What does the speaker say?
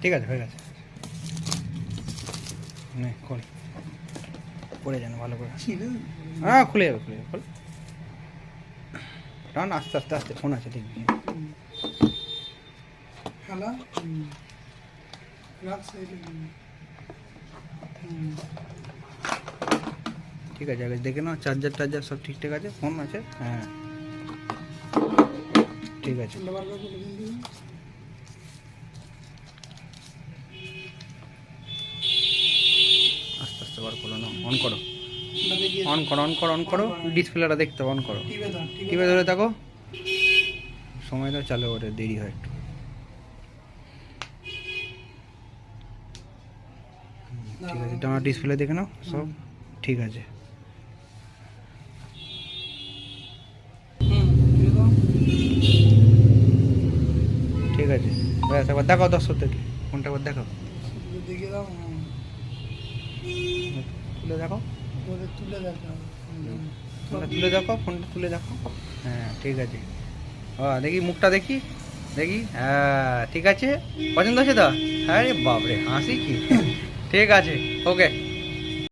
ঠিক আছে, হয়ে গেছে। নে খোল, পড়ে যান ভালো করে। হ্যাঁ খুলে যাবে, খুলে যাবে, খোল। টান আস্তে আস্তে আস্তে, ফোন আছে দেখবি। হ্যালো, ঠিক আছে, আগে দেখে নাও চার্জার টার্জার সব ঠিকঠাক আছে, ফোন আছে। হ্যাঁ ঠিক আছে। আস্তে আস্তে বার করো না, অন করো, অন করো, অন করো, অন করো, ডিসপ্লেটা দেখতে অন করো। টিপে ধরে থাকো, সময় দাও, চালু করে দেরি হয় একটু। ঠিক আছে, তোমার ডিসপ্লে দেখে নাও, সব ঠিক আছে। ঠিক আছে, ব্যাস একবার দেখাও দর্শকদেরকে, ফোনটা একবার দেখাও, তুলে দেখো, ফোনটা তুলে দেখো, ফোনটা তুলে দেখো। হ্যাঁ ঠিক আছে, দেখি মুখটা দেখি, দেখি, হ্যাঁ ঠিক আছে, পছন্দ হচ্ছে তো? হ্যাঁ রে বাপরে, হাসি কি, ঠিক আছে, ওকে।